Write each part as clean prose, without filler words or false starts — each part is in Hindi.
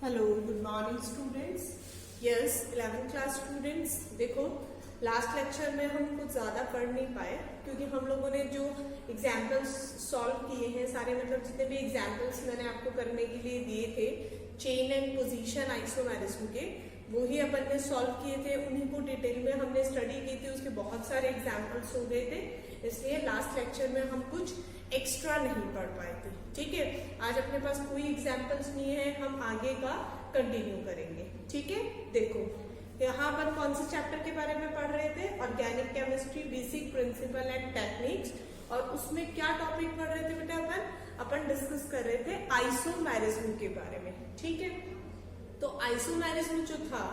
Hello good morning students. Yes 11th class students, देखो लास्ट लेक्चर में हम कुछ ज़्यादा पढ़ नहीं पाए क्योंकि हम लोगों ने जो एग्जाम्पल्स सॉल्व किए हैं सारे, मतलब जितने भी एग्जाम्पल्स मैंने आपको करने के लिए दिए थे चेन एंड पोजीशन आइसोमेरिज्म के, वो ही अपन ने सॉल्व किए थे। उन्हीं को डिटेल में हमने स्टडी की थी, उसके बहुत सारे एग्जाम्पल्स हो गए थे, इसलिए लास्ट लेक्चर में हम कुछ एक्स्ट्रा नहीं पढ़ पाए थे। ठीक है, आज अपने पास कोई एग्जाम्पल्स नहीं है, हम आगे का कंटिन्यू करेंगे। ठीक है, देखो यहाँ पर कौन से चैप्टर के बारे में पढ़ रहे थे? Organic chemistry basic principle and techniques. और उसमें क्या टॉपिक पढ़ रहे थे बेटा? अपन डिस्कस कर रहे थे आइसोमेरिज्म के बारे में। ठीक है, तो आइसोमेरिज्म जो था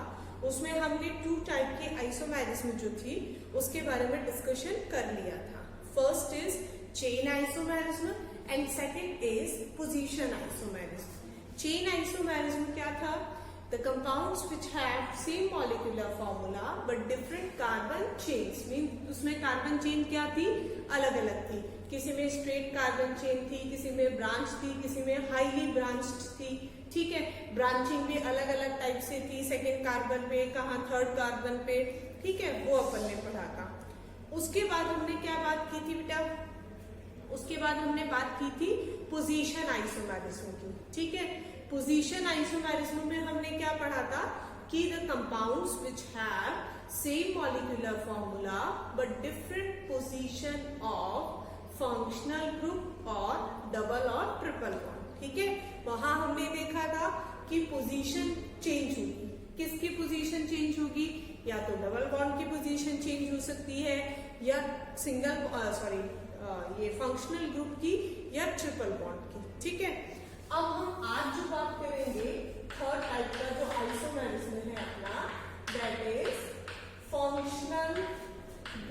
उसमें हमने 2 टाइप की आइसोमेरिज्म जो थी उसके बारे में डिस्कशन कर लिया था। First is chain isomerism and second is position isomerism. Chain isomerism क्या था? The compounds which have same molecular formula but different carbon chains, mean उसमें कार्बन चेन क्या थी? अलग अलग थी। किसी में स्ट्रेट कार्बन चेन थी, किसी में ब्रांच थी, किसी में हाईली ब्रांच्ड थी। ठीक है, ब्रांचिंग भी अलग अलग टाइप से थी, सेकेंड कार्बन पे, कहाँ थर्ड कार्बन पे। ठीक है, वो अपन ने पढ़ा था। उसके बाद हमने क्या बात की थी बेटा? उसके बाद हमने बात की थी पोजीशन आइसोमेरिज्म की। ठीक है, पोजीशन आइसोमेरिज्म में हमने क्या पढ़ा था कि the compounds which have same molecular formula but different position of functional group और डबल और ट्रिपल बॉन्ड। ठीक है, वहां हमने देखा था कि पोजीशन चेंज होगी। किसकी पोजीशन चेंज होगी? या तो डबल बॉन्ड की पोजीशन चेंज हो सकती है, या सिंगल ये फंक्शनल ग्रुप की, या ट्रिपल बॉन्ड की। ठीक है, अब हम आज जो बात करेंगे थर्ड टाइप का जो आइसोमेरिज्म है अपना, that is functional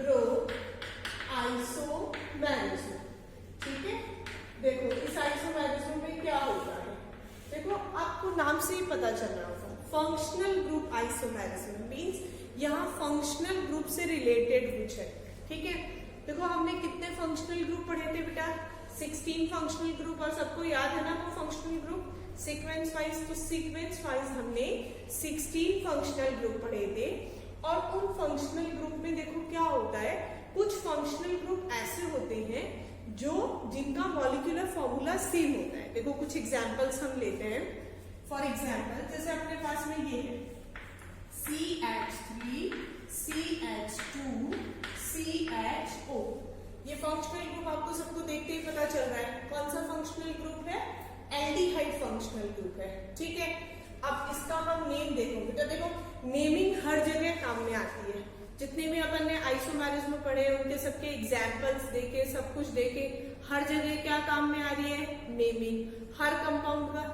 group isomerism. ठीक है, देखो इस आइसोमेरिज्म में क्या होता है, देखो आपको नाम से ही पता चल रहा होगा। फंक्शनल ग्रुप आइसोमेरिज्म मींस यहाँ फंक्शनल ग्रुप से रिलेटेड कुछ है। ठीक है, देखो हमने कितने फंक्शनल ग्रुप पढ़े थे बेटा? 16 फंक्शनल ग्रुप, और सबको याद है ना वो फंक्शनल ग्रुप सीक्वेंस वाइज। तो सीक्वेंस वाइज हमने 16 फंक्शनल ग्रुप पढ़े थे। और उन फंक्शनल ग्रुप में देखो क्या होता है, कुछ फंक्शनल ग्रुप ऐसे होते हैं जो जिनका मॉलिक्यूलर फॉर्मूला सेम होता है। देखो कुछ एग्जांपल्स हम लेते हैं। फॉर एग्जांपल जैसे अपने पास में ये है CH3 CH2 CHO। ये फंक्शनल ग्रुप आपको सबको देखते ही पता चल रहा है कौन सा फंक्शनल ग्रुप है? एल्डिहाइड फंक्शनल ग्रुप है। ठीक है, अब इसका हम नेम देखोगे तो देखो नेमिंग हर जगह काम में आती है। जितने भी अपन ने आइसोमेरिज्म पढ़े उनके सबके एग्जाम्पल्स देखे, सब कुछ देखे, हर जगह क्या काम में आ रही है? नेमिंग। हर कंपाउंड का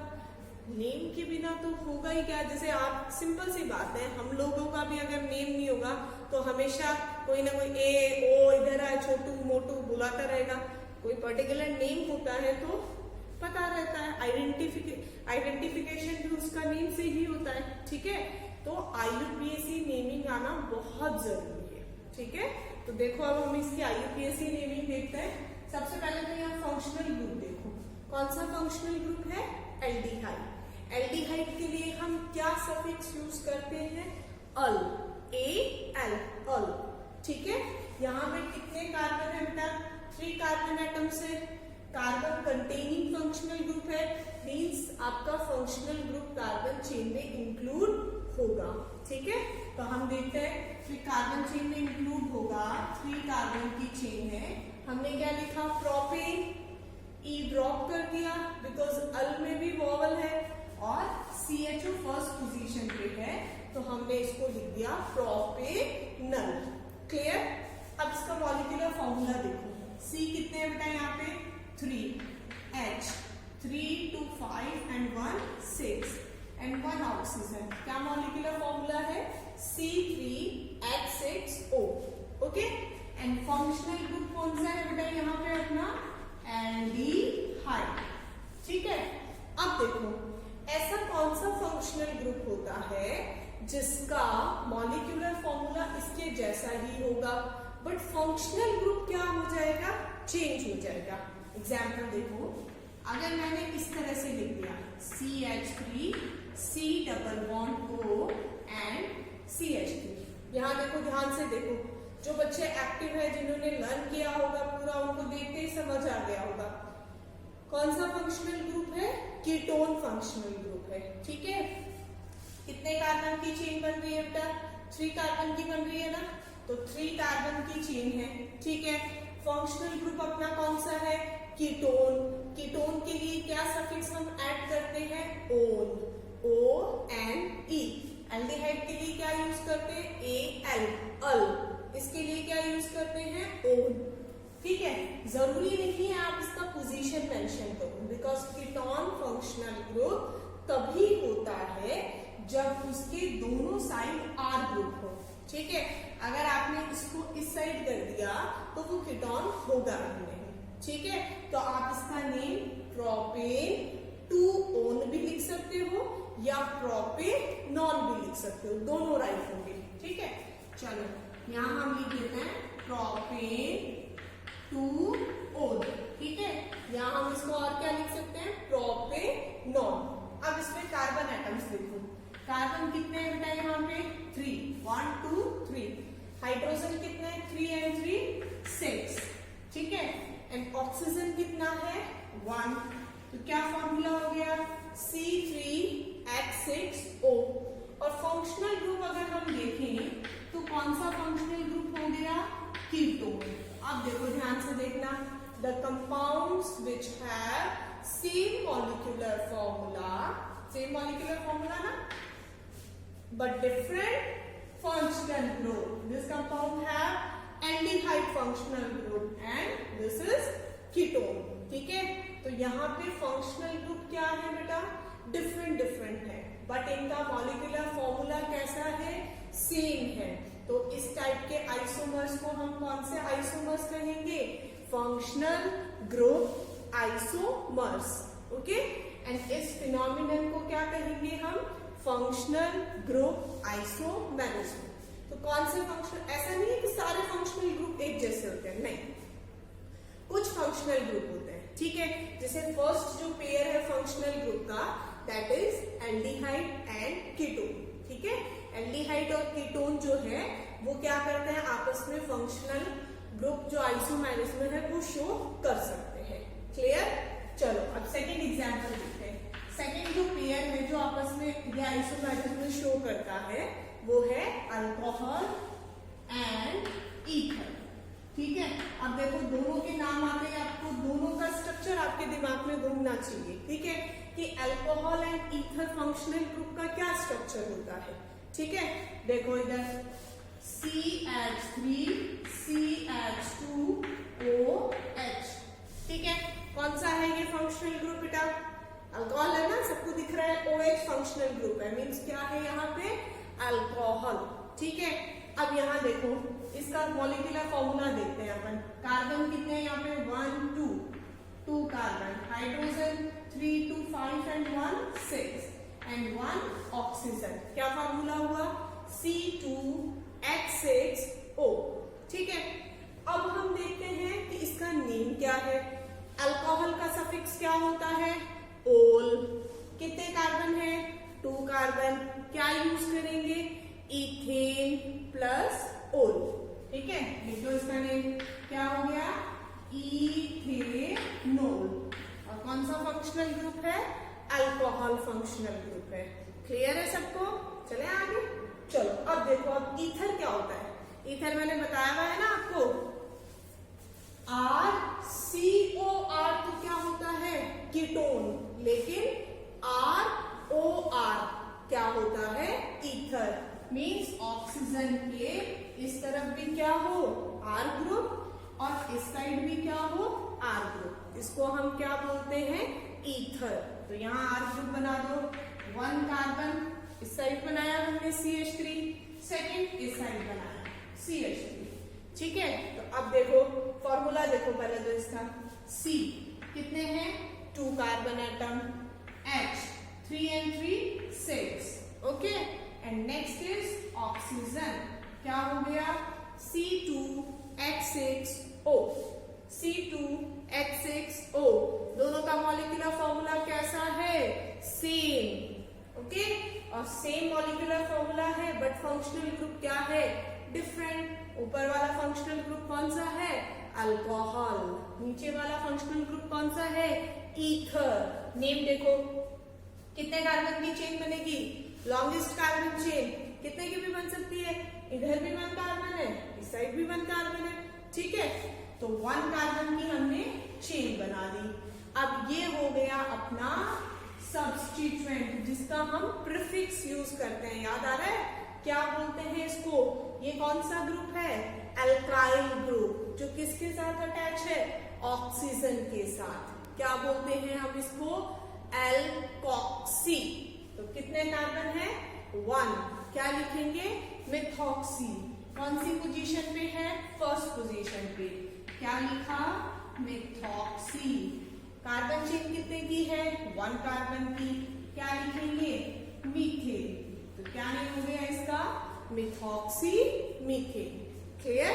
नेम के बिना तो होगा ही क्या? जैसे आप सिंपल सी बात है, हम लोगों का भी अगर नेम नहीं होगा तो हमेशा कोई ना कोई ए ओ इधर है छोटू मोटू बुलाता रहेगा। कोई पर्टिकुलर नेम होता है तो पता रहता है, आइडेंटिफिकेशन भी उसका नेम से ही होता है। ठीक है, तो IUPAC नेमिंग आना बहुत जरूरी है। ठीक है, तो देखो अब हम इसकी IUPAC नेमिंग देखते हैं। सबसे पहले तो यहाँ फंक्शनल ग्रुप देखो, कौन सा फंक्शनल ग्रुप है? एल्डिहाइड। एल्डिहाइड के लिए हम क्या सफिक्स यूज करते हैं? अल, AL, अल। ठीक है, यहाँ पे कितने कार्बन है बेटा? 3 कार्बन एटम से कार्बन कंटेनिंग फंक्शनल ग्रुप है, मींस आपका फंक्शनल ग्रुप कार्बन चेन में इंक्लूड होगा। ठीक है, तो हम देखते हैं कि कार्बन चेन में इंक्लूड होगा। 3 कार्बन की चेन है, हमने क्या लिखा? प्रोपेन, E ड्रॉप कर दिया बिकॉज अल में भी वॉवल है, और CHO फर्स्ट पोजीशन पे है तो हमने इसको लिख दिया प्रोपेनल। क्लियर? अब इसका मॉलिक्यूलर फॉर्मूला देखो। C कितने है बेटा यहाँ पे? 3 H 3 2 5 and 1 6 and 1 ऑक्सीजन। क्या मॉलिक्यूलर फॉर्मूला है? C3H6O। Okay, and functional group कौन सा है बेटा यहाँ पे अपना? एल्डिहाइड। ठीक है, अब देखो ऐसा कौन सा फंक्शनल ग्रुप होता है जिसका मॉलिक्यूलर फॉर्मूला इसके जैसा ही होगा बट फंक्शनल ग्रुप क्या हो जाएगा? चेंज हो जाएगा। एग्जाम्पल देखो, अगर मैंने इस तरह से लिख दिया CH3 C double bond O and CH3। यहाँ देखो, ध्यान से देखो, जो बच्चे एक्टिव है, जिन्होंने लर्न किया होगा पूरा, उनको देखते ही समझ आ गया होगा कौन सा फंक्शनल ग्रुप है, कीटोन फंक्शनल ग्रुप है। ठीक है, कितने कार्बन की चेन बन रही है बेटा? 3 कार्बन की बन रही है ना, तो 3 कार्बन की चेन है। ठीक है, फंक्शनल ग्रुप अपना कौन सा है? कीटोन। कीटोन के लिए क्या सफिक्स हम ऐड करते हैं? Own, O and E। Aldehyde के लिए क्या यूज करते हैं? AL, अल। इसके लिए क्या यूज करते हैं? ओन। ठीक है, जरूरी नहीं है आप इसका पोजीशन मेंशन करो, बिकॉज कीटोन फंक्शनल ग्रुप तभी होता है जब उसके दोनों साइड R ग्रुप हो। ठीक है, अगर आपने इसको इस साइड कर दिया तो वो कीटोन होगा ही नहीं। ठीक है, तो आप इसका नेम प्रोपेन 2-ओन भी लिख सकते हो या प्रोपेन नॉन भी लिख सकते हो, दोनों राइट होंगे। ठीक है, चलो यहाँ हम लिख देते हैं प्रोपेन 2-ओन। ठीक है, यहाँ हम इसको और क्या लिख सकते हैं? Propane non. अब इसमें कार्बन एटम्स देखो, कार्बन कितने हैं बेटा? यहाँ पे 3, 1 2 3। हाइड्रोजन कितने हैं? 3 and 3 6। ठीक है, एंड ऑक्सीजन कितना है? 1। तो क्या फॉर्मूला हो गया? C3H6O। और फंक्शनल ग्रुप अगर हम देखें तो कौन सा फंक्शनल ग्रुप हो गया? कीटोन। अब देखो, ध्यान से देखना, the compounds which have same molecular formula, same molecular formula ना, but different functional group. This compound have aldehyde functional group and this is ketone. ठीक है, तो यहाँ पे फंक्शनल ग्रुप क्या है बेटा? डिफरेंट डिफरेंट है, बट इनका मॉलिक्यूलर फॉर्मूला कैसा है? सेम है। तो इस टाइप के आइसोमर्स को हम कौन से आइसोमर्स कहेंगे? Functional group isomers. Okay, and इस फिनोमिनन को क्या कहेंगे हम? Functional group isomerism. तो कौन से फंक्शनल, ऐसा नहीं है कि सारे फंक्शनल ग्रुप एक जैसे होते हैं, नहीं, कुछ फंक्शनल ग्रुप होते हैं। ठीक है, जैसे फर्स्ट जो पेयर है फंक्शनल ग्रुप का, that is aldehyde and ketone. ठीक है, एल्डिहाइड और कीटोन जो है वो क्या करते हैं? आपस में फंक्शनल ग्रुप जो आइसोमेरिज्म है वो शो कर सकते हैं। क्लियर? चलो अब सेकेंड एग्जाम्पल देखते हैं। सेकेंड जो पेयर है जो आपस में ये आइसोमेरिज्म शो करता है वो है अल्कोहल एंड ईथर। ठीक है, अब देखो दोनों के नाम आते हैं, आपको दोनों का स्ट्रक्चर आपके दिमाग में घूमना चाहिए। ठीक है, कि alcohol and ether functional group का क्या स्ट्रक्चर होता है। ठीक है, देखो इधर CH3 CH2OH। ठीक है, कौन सा है ये फंक्शनल ग्रुप बेटा? अल्कोहल है ना, सबको दिख रहा है। OH फंक्शनल ग्रुप है, मीन्स क्या है यहाँ पे? अल्कोहल। ठीक है, अब यहाँ देखो इसका मॉलिक्यूलर फॉर्मूला देखते हैं अपन। कार्बन कितने हैं यहाँ पे? 1 2 carbon, hydrogen 3 2 5 and 1 6 and 1 oxygen. क्या फॉर्मूला हुआ? C2H6O। ठीक है, अब हम देखते हैं कि इसका नेम क्या है। अल्कोहल का सफिक्स क्या होता है? ओल। कितने कार्बन है? 2 कार्बन। क्या यूज करेंगे? इथेन प्लस ओल। ठीक है, लिख दो इसका नेम। क्या हो गया? इथेनोल। और कौन सा फंक्शनल ग्रुप है? अल्कोहल फंक्शनल ग्रुप है। क्लियर है सबको? चले आगे। चलो अब देखो, अब ईथर क्या होता है? ईथर मैंने बताया हुआ है ना आपको, RCOR तो क्या होता है? कीटोन। लेकिन ROR क्या होता है? ईथर। मीन्स ऑक्सीजन के इस तरफ भी क्या हो? R ग्रुप, और इस साइड भी क्या हो? R group. इसको हम क्या बोलते हैं? ईथर। तो यहाँ R ग्रुप बना दो। 1 कार्बन इस साइड बनाया हमने CH3, सेकेंड इस साइड बनाया CH3। ठीक है, तो अब देखो फॉर्मूला देखो पहले तो इसका। C कितने हैं? 2 carbon atom, H 3 and 3 6। Okay, and next is oxygen. क्या हो गया? C2H6O। C2H6O। दोनों का मॉलिक्यूलर फॉर्मूला कैसा है? सेम। ओके, और सेम मॉलिक्यूलर फॉर्मूला है बट फंक्शनल ग्रुप क्या है, डिफरेंट। ऊपर वाला फंक्शनल ग्रुप कौन सा है, अल्कोहल। नीचे वाला फंक्शनल ग्रुप कौन सा है, ईथर। नेम देखो, कितने कार्बन की चेन बनेगी, लॉन्गेस्ट कार्बन चेन कितने की भी बन सकती है, इधर भी 1 कार्बन है, इस साइड भी 1 कार्बन है, ठीक है। तो 1 कार्बन की हमने चेन बना दी। अब ये हो गया अपना सब्स्टिट्यूएंट जिसका हम प्रीफिक्स यूज करते हैं, याद आ रहा है क्या बोलते हैं इसको, ये कौन सा ग्रुप है, एल्काइल ग्रुप, जो किसके साथ अटैच है, ऑक्सीजन के साथ। क्या बोलते हैं हम इसको, एल्कोक्सी। तो कितने कार्बन है, 1। क्या लिखेंगे, मिथॉक्सी। कौन सी पोजीशन पे है, फर्स्ट पोजीशन पे। क्या लिखा, मिथॉक्सी। कार्बन चेन कितने की है, 1 कार्बन की। क्या लिखेंगे, मीथेन। तो क्या नहीं हो गया इसका, मिथॉक्सी मीथेन। क्लियर।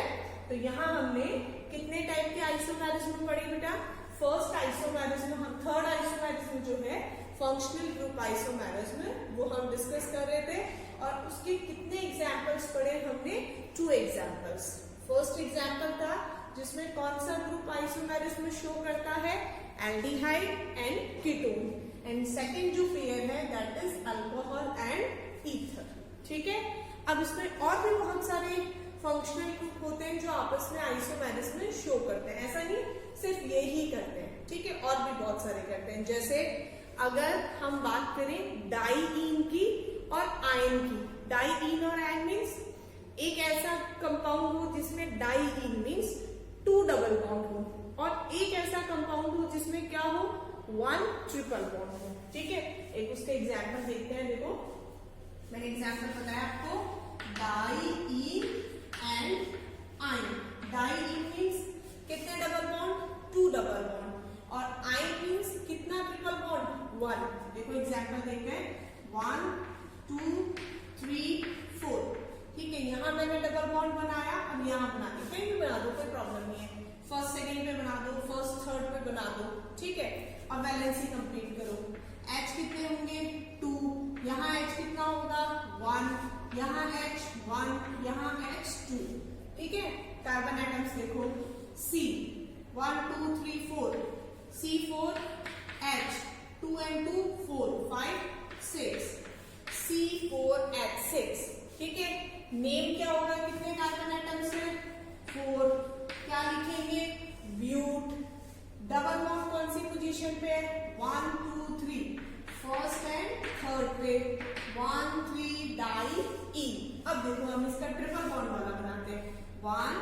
तो यहाँ हमने कितने टाइप के आइसोमेरिज्म पढ़े बेटा, फर्स्ट आइसोमेरिज्म, हम थर्ड आइसोमेरिज्म जो है फंक्शनल ग्रुप आइसोमेरिज्म, वो हम डिस्कस कर रहे थे। और उसके कितने एग्जाम्पल्स पढ़े हमने, 2 एग्जाम्पल्स। फर्स्ट एग्जाम्पल था जिसमें कौन सा ग्रुप आइसोमेरिज्म शो करता है, aldehyde and ketone. And second जो पेयर है that is alcohol and ether, ठीक है। अब इसमें और भी बहुत सारे फंक्शनल ग्रुप होते हैं जो आपस में आइसोमेरिज्म शो करते हैं, ऐसा नहीं सिर्फ ये ही करते हैं, ठीक है, और भी बहुत सारे करते हैं। जैसे अगर हम बात करें डाइईन की और आयन की, डाइईन और आयन मीन्स एक ऐसा कंपाउंड हो जिसमें डाइईन मीन्स 2 डबल बॉन्ड हो, और एक ऐसा कंपाउंड हो जिसमें क्या हो, 1 ट्रिपल बॉन्ड हो, ठीक है। एक उसके एग्जाम्पल देखते हैं। देखो मैंने एग्जाम्पल बताया आपको, diene and ion. Diene means कितने डबल बॉन्ड, 2 डबल बॉन्ड, और आयन मीन्स कितना ट्रिपल बॉन्ड, 1। देखो एग्जाम्पल देखते हैं, 1 2 3 4, ठीक है। यहाँ मैंने डबल बॉन्ड बनाया, अब यहाँ बना दो, कहीं भी बना दो, कोई प्रॉब्लम नहीं है। फर्स्ट सेकेंड पे बना दो, फर्स्ट थर्ड पे बना दो, ठीक है। अब वैलेंसी कंप्लीट करो। H कितने होंगे, 2। यहाँ H कितना होगा, 1। यहाँ H 1, यहाँ H 2, ठीक है। कार्बन एटम्स देखो, C 1 2 3 4, C4 H 2 and 2 4 5 6, C4H6, ठीक है। नेम क्या होगा, कितने कार्बन एटम्स है, 4। क्या लिखेंगे, ब्यूट। डबल बॉन्ड कौन सी पोजीशन पे है, 1 2 3, फर्स्ट एंड थर्ड पे, 1 3 डाइईन। अब देखो हम इसका ट्रिपल बॉन्ड वाला बनाते हैं, 1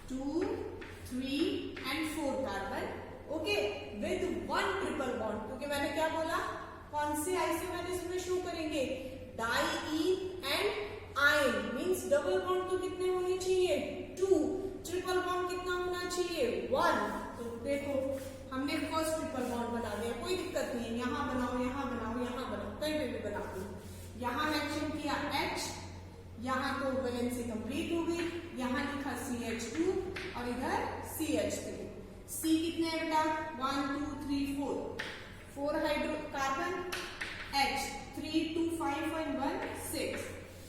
2 3 and 4 carbon, okay, with 1 triple bond. क्योंकि मैंने क्या बोला, कौन से आइसोमेरिज्म में शो करेंगे, diene and ion means double bond तो कितने होने चाहिए, 2। ट्रिपल बॉन्ड कितना होना चाहिए, 1। तो देखो हमने फर्स्ट ट्रिपल बॉन्ड बना दिया, कोई दिक्कत नहीं है, यहाँ बनाओ यहाँ बनाओ यहाँ बनाओ, कहीं पे भी बना दो। यहाँ मेंशन किया H, यहाँ तो वैलेंसी कंप्लीट हो गई। यहाँ लिखा CH2 और इधर CH3। C कितने है बेटा, 1 2 3 4 हाइड्रोकार्बन, H 3 2 5 and 1 6।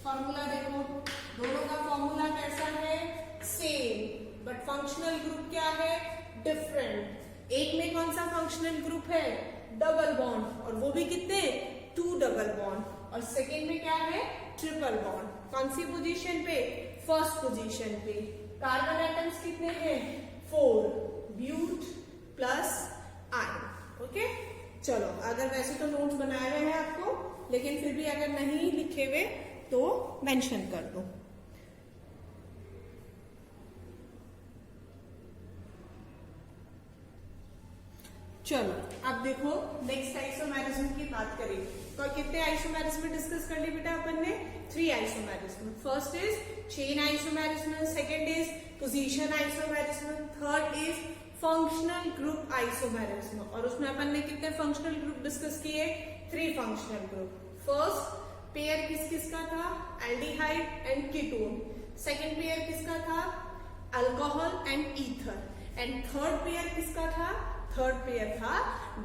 फॉर्मूला देखो, दोनों का फॉर्मूला कैसा है, सेम, बट फंक्शनल ग्रुप क्या है, डिफरेंट। एक में कौन सा फंक्शनल ग्रुप है, डबल बॉन्ड, और वो भी कितने, 2 डबल बॉन्ड, और सेकेंड में क्या है, ट्रिपल बॉन्ड। कौन सी पोजीशन पे, फर्स्ट पोजीशन पे। कार्बन एटम्स कितने हैं, 4, ब्यूट प्लस आयन, ओके। चलो अगर वैसे तो नोट्स बनाए हुए हैं आपको, लेकिन फिर भी अगर नहीं लिखे हुए तो मेंशन कर दो। चलो अब देखो नेक्स्ट आइसोमेरिज्म की बात करें तो कितने आइसोमेरिज्म डिस्कस कर लिए बेटा अपन ने, 3 isomerism. First is chain isomerism, second is position isomerism, third is functional group isomerism. और उसमें अपन ने कितने फंक्शनल ग्रुप डिस्कस किए, 3 फंक्शनल ग्रुप। फर्स्ट पेयर किस किस का था, aldehyde and ketone. Second pair किसका था, alcohol and ether. And third pair किसका था, थर्ड पेयर था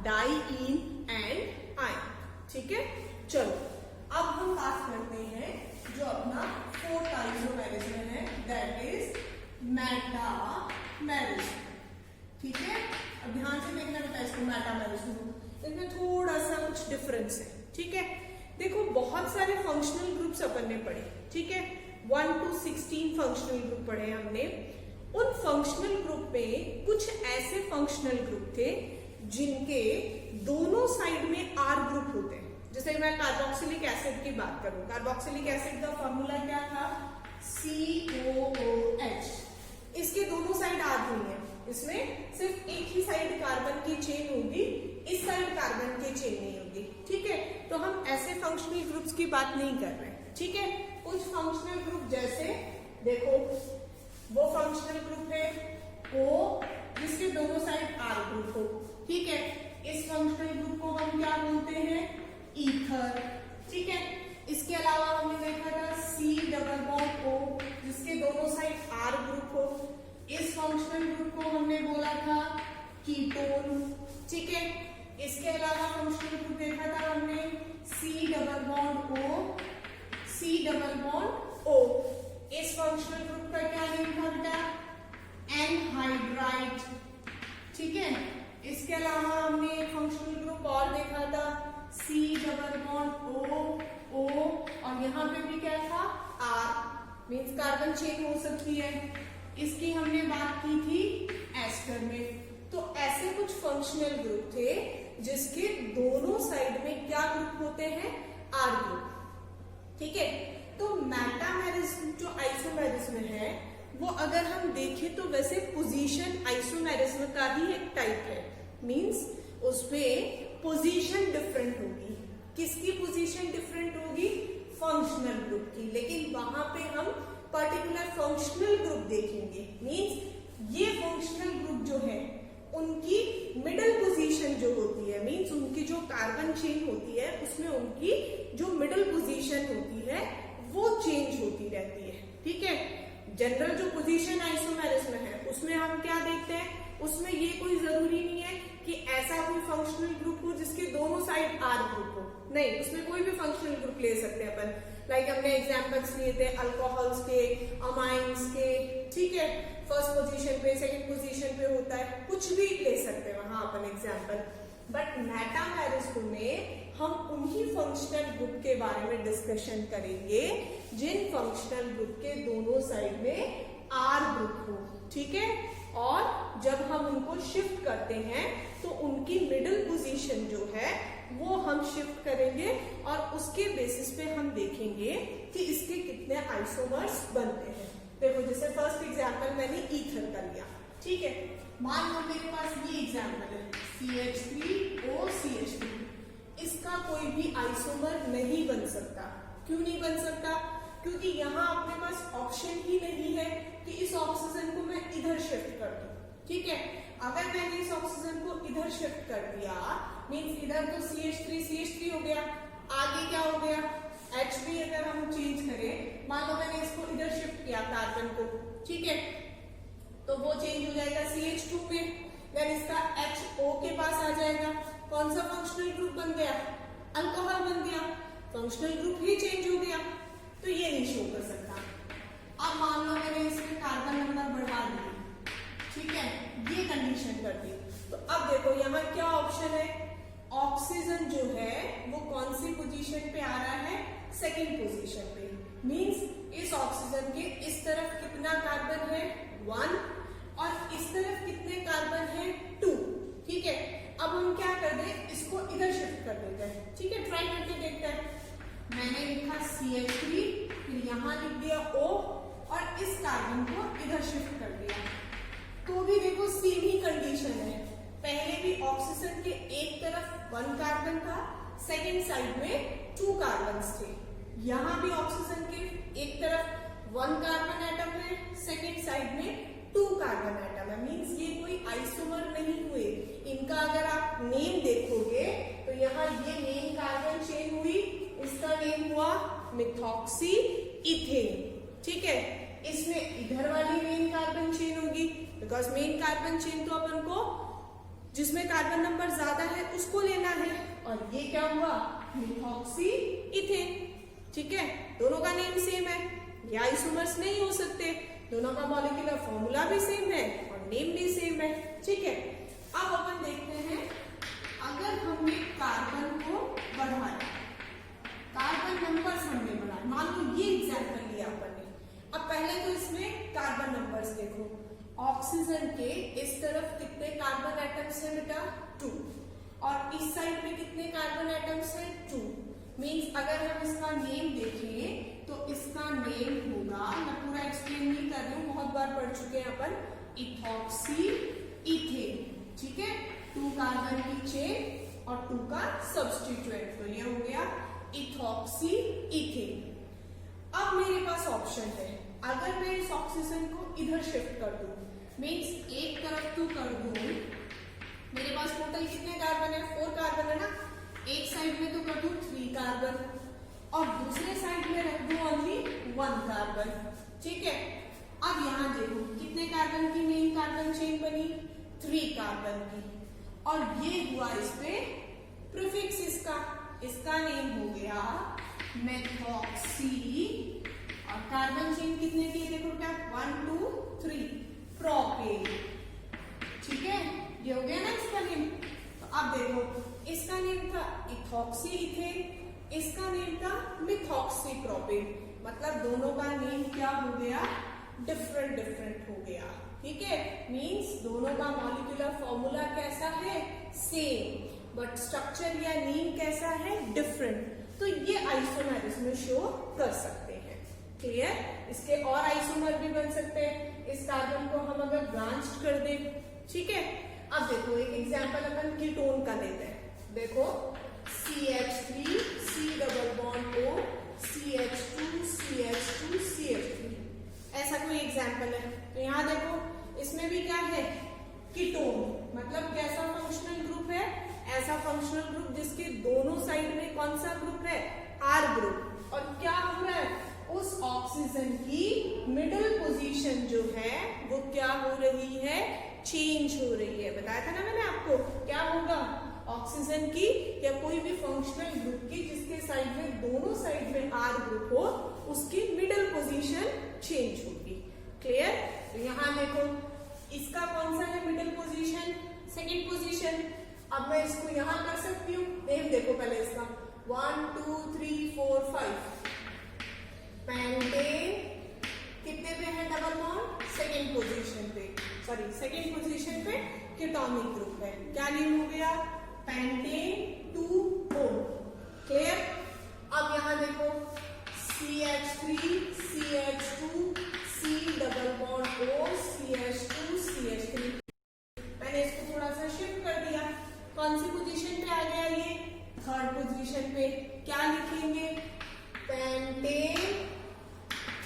डाइईन एंड आयन, ठीक है। चलो अब हम बात करते हैं जो अपना फोर्थ आइसोमेरिज्म है, दैट इज मेटामेरिज्म। ठीक है, अब ध्यान से देखना बेटा इसको, मेटामेरिज्म इनमें थोड़ा सा कुछ डिफरेंस है। ठीक है, देखो बहुत सारे फंक्शनल ग्रुप्स अपन ने पढ़े, ठीक है, 1 to 16 फंक्शनल ग्रुप पढ़े हमने। उन फंक्शनल ग्रुप में कुछ ऐसे फंक्शनल ग्रुप थे जिनके दोनों साइड में आर ग्रुप होते हैं। जैसे मैं कार्बोक्सिलिक एसिड की बात करूं, कार्बोक्सिलिक एसिड का फॉर्मूला क्या था, COOH। इसके दोनों साइड आर नहीं है, इसमें सिर्फ एक ही साइड कार्बन की चेन होगी, इस साइड कार्बन की चेन नहीं होगी। ठीक है, तो हम ऐसे फंक्शनल ग्रुप्स की बात नहीं कर रहे। ठीक है, कुछ फंक्शनल ग्रुप जैसे देखो, वो फंक्शनल ग्रुप है O जिसके दोनों साइड आर ग्रुप हो। ठीक है, इस फंक्शनल ग्रुप को हम क्या बोलते हैं, ईथर। ठीक है, इसके अलावा हमने देखा था C डबल बॉन्ड O जिसके दोनों साइड आर ग्रुप हो। इस फंक्शनल ग्रुप को हमने बोला था कीटोन। ठीक है, इसके अलावा फंक्शनल ग्रुप देखा था हमने C double bond O, C double bond O। इस फंक्शनल ग्रुप का क्या नेम था बेटा, एनहाइड्राइड। ठीक है, इसके अलावा हमने एक फंक्शनल ग्रुप और देखा था C डबल बॉन्ड O और यहाँ पे भी क्या था, R मीन्स कार्बन चेन हो सकती है। इसकी हमने बात की थी एस्टर में। तो ऐसे कुछ फंक्शनल ग्रुप थे जिसके दोनों साइड में क्या ग्रुप होते हैं, आर ग्रुप। ठीक है, तो मेटामेरिज्म जो आइसोमेरिज्म है वो अगर हम देखें तो वैसे पोजीशन आइसोमेरिज्म का ही एक टाइप है। मींस उसमें पोजीशन डिफरेंट होगी। किसकी पोजीशन डिफरेंट होगी, फंक्शनल ग्रुप की, लेकिन वहां पे हम पर्टिकुलर फंक्शनल ग्रुप देखेंगे। मींस ये फंक्शनल ग्रुप जो है उनकी मिडल पोजीशन जो होती है, मींस उनकी जो कार्बन चेन होती है उसमें उनकी जो मिडल पोजीशन होती है वो चेंज होती रहती है। ठीक है, जनरल जो पोजीशन आइसोमेरिज्म है उसमें हम क्या देखते हैं, उसमें ये कोई जरूरी नहीं है कि ऐसा कोई फंक्शनल ग्रुप हो जिसके दोनों साइड आर ग्रुप हो। नहीं, उसमें कोई भी फंक्शनल ग्रुप ले सकते हैं अपन। लाइक हमने एग्जांपल्स लिए थे अल्कोहल्स के, अमाइंस के। ठीक है, फर्स्ट पोजीशन पे, सेकंड पोजीशन पे होता है, कुछ भी ले सकते हैं वहां अपन एग्जांपल। बट मेटामेरिज्म में हम उन्हीं फंक्शनल ग्रुप के बारे में डिस्कशन करेंगे जिन फंक्शनल ग्रुप के दोनों साइड में आर ग्रुप हो। ठीक है, और जब हम उनको शिफ्ट करते हैं तो उनकी मिडिल पोजीशन जो है वो हम शिफ्ट करेंगे और उसके बेसिस पे हम देखेंगे कि इसके कितने आइसोमर्स बनते हैं। देखो, जैसे फर्स्ट एग्जांपल मैंने ईथर का लिया। ठीक है, मान लो मेरे पास ये एग्जांपल है CH3OCH3। इसका कोई भी आइसोमर नहीं बन सकता। क्यों नहीं बन सकता, क्योंकि यहाँ अपने पास ऑप्शन ही नहीं है कि इस ऑक्सीजन को मैं इधर शिफ्ट कर दूं। ठीक है, अगर मैंने इस ऑक्सीजन को इधर शिफ्ट कर दिया मींस इधर तो CH3 हो गया, आगे क्या हो गया, H भी अगर हम चेंज करें, मान लो मैंने इसको इधर शिफ्ट किया कार्बन को। ठीक है, तो वो चेंज हो जाएगा CH2 में, देन इसका HO के पास आ जाएगा। कौन सा फंक्शनल ग्रुप बन गया, अल्कोहल बन गया, फंक्शनल ग्रुप ही चेंज हो गया। तो ये नहीं शो कर सकता। अब मान लो मैंने इसमें कार्बन नंबर बढ़ा दिया। ठीक है, ये कंडीशन कर दी। तो अब देखो यहाँ क्या ऑप्शन है, ऑक्सीजन जो है वो कौन सी पोजीशन पे आ रहा है, सेकंड पोजीशन पे। मींस इस ऑक्सीजन के इस तरफ कितना कार्बन है, 1, और इस तरफ कितने कार्बन है, 2। ठीक है, अब हम क्या कर दें, इसको इधर शिफ्ट कर देते हैं। ठीक है, ट्राई करके देखते हैं। मैंने लिखा CH3, फिर यहाँ लिख दिया O और इस कार्बन को इधर शिफ्ट कर दिया। तो भी देखो सेम ही कंडीशन है। पहले भी ऑक्सीजन के एक तरफ 1 कार्बन था, सेकेंड साइड में 2 कार्बन थे। यहाँ भी ऑक्सीजन के एक तरफ 1 कार्बन एटम है, सेकेंड साइड में 2 कार्बन एटम है। मींस ये कोई आइसोमर नहीं हुए। इनका अगर आप नेम देखोगे तो यहाँ ये मेन कार्बन चेन हुई, इसका नेम हुआ मिथॉक्सी इथेन। ठीक है, इसमें इधर वाली मेन कार्बन चेन होगी, बिकॉज मेन कार्बन चेन तो अपन को जिसमें कार्बन नंबर ज्यादा है उसको लेना है। और ये क्या हुआ, मिथॉक्सी इथेन। ठीक है, दोनों का नेम सेम है, ये आइसोमर्स नहीं हो सकते, दोनों का मॉलिक्यूलर फॉर्मूला भी सेम है और नेम भी सेम है। ठीक है, अब अपन देखते हैं अगर हमने कार्बन को बढ़ाया, कार्बन नंबर्स हमने बढ़ाए, मान लो ये एग्जाम्पल लिया अपन ने। अब पहले तो इसमें कार्बन नंबर्स देखो, ऑक्सीजन के इस तरफ कितने कार्बन एटम्स है बेटा 2, और इस साइड में कितने कार्बन एटम्स है 2। मीन्स अगर हम इसका नेम देखें तो इसका नेम होगा, मैं पूरा एक्सप्लेन नहीं कर रही हूँ, बहुत बार पढ़ चुके हैं अपन, इथॉक्सी इथेन। ठीक है, 2 कार्बन की चेन और 2 का सब्स्टिट्यूएंट, तो ये हो गया इथॉक्सी इथेन। अब मेरे पास ऑप्शन है, अगर मैं इस ऑक्सीजन को इधर शिफ्ट कर दूं, मीन्स एक तरफ तो कर दूं, मेरे पास टोटल कितने कार्बन है 4 कार्बन है ना, एक साइड में तो कर दूं 3 कार्बन और दूसरे साइड में रख दूं ओनली 1 कार्बन। ठीक है, अब यहां देखो कितने कार्बन की मेन कार्बन चेन बनी 3 कार्बन की, और ये हुआ इस पे प्रीफिक्स, इसका नेम हो गया मेथॉक्सी, और कार्बन चेन कितने की देखो क्या 1 2 3 प्रोपेन। ठीक है, ये हो गया ना इसका नेम। तो अब देखो इसका नेम था इथॉक्सी इथेन, इसका नेम था मिथॉक्सी प्रोपेन, मतलब दोनों का नेम क्या हो गया डिफरेंट हो गया। ठीक है, मींस दोनों का मॉलिक्यूलर फॉर्मूला कैसा है सेम, बट स्ट्रक्चर या नेम कैसा है डिफरेंट। तो ये आइसोमर्स में शो कर सकते हैं। क्लियर, इसके और आइसोमर भी बन सकते हैं, इस कार्बन को हम अगर ब्रांच कर दे। ठीक है, अब देखो एक एग्जांपल अपन कीटोन का लेते हैं, देखो CH3 C double bond O CH2 CH2 CH3, ऐसा कोई एग्जांपल है। तो यहाँ देखो इसमें भी क्या है कीटोन, मतलब कैसा फंक्शनल ग्रुप है, ऐसा फंक्शनल ग्रुप जिसके दोनों साइड में कौन सा ग्रुप है R ग्रुप, और क्या हो रहा है उस ऑक्सीजन की मिडिल पोजीशन जो है वो क्या हो रही है चेंज हो रही है। बताया था ना मैंने आपको, क्या होगा ऑक्सीजन की या कोई भी फंक्शनल ग्रुप की जिसके साइड में दोनों साइड में R ग्रुप हो, उसकी मिडिल पोजीशन चेंज होगी। क्लियर, तो यहाँ देखो इसका कौन सा है मिडिल पोजीशन सेकंड पोजीशन। अब मैं इसको यहाँ कर सकती हूँ, नेम देखो पहले इसका 1 2 3 4 5 पेंटेन कितने पे है डबल बॉन्ड सेकंड पोजीशन पे, सॉरी सेकंड पोजीशन पे कीटोनिक ग्रुप है, क्या नेम हो गया पेंटेन 2O। क्लियर, अब यहाँ देखो CH3 CH2 C double bond O CH2 CH3, मैंने इसको थोड़ा सा शिफ्ट कर दिया, कौन सी पोजीशन पे आ गया ये थर्ड पोजीशन पे। क्या लिखेंगे पेंटेन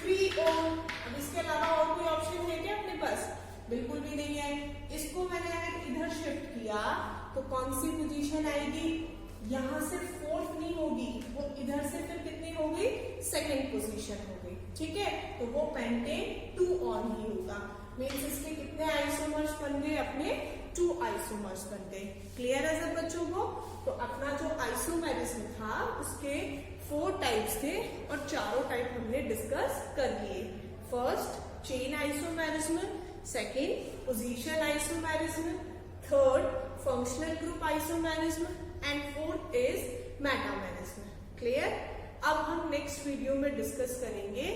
3O। अब इसके अलावा और कोई ऑप्शन है क्या अपने पास, बिल्कुल भी नहीं है। इसको मैंने अगर इधर शिफ्ट किया तो कौन सी पोजीशन आएगी, यहां से फोर्थ नहीं होगी, वो इधर से फिर कितनी हो गई सेकंड पोजीशन हो गई। ठीक है, तो वो पेंटेन 2 ऑन ही होगा, मीन्स इसके कितने आइसोमर्स बन गए अपने 2 आइसोमर्स बन गए। क्लियर है सब बच्चों को। तो अपना जो आइसोमेरिज्म था उसके 4 टाइप्स थे और चारों टाइप हमने डिस्कस कर लिए। First chain isomerism, second position isomerism, third functional group isomerism and fourth is metamerism. Clear, अब हम नेक्स्ट वीडियो में डिस्कस करेंगे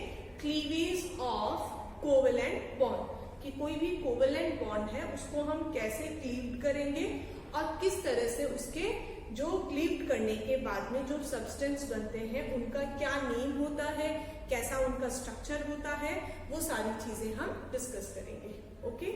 क्लीवेज ऑफ कोवेलेंट बॉन्ड, कि कोई भी कोवेलेंट बॉन्ड है उसको हम कैसे क्लीव करेंगे और किस तरह से उसके जो क्लीव करने के बाद में जो सब्सटेंस बनते हैं उनका क्या नेम होता है, कैसा उनका स्ट्रक्चर होता है, वो सारी चीजें हम डिस्कस करेंगे। ओके।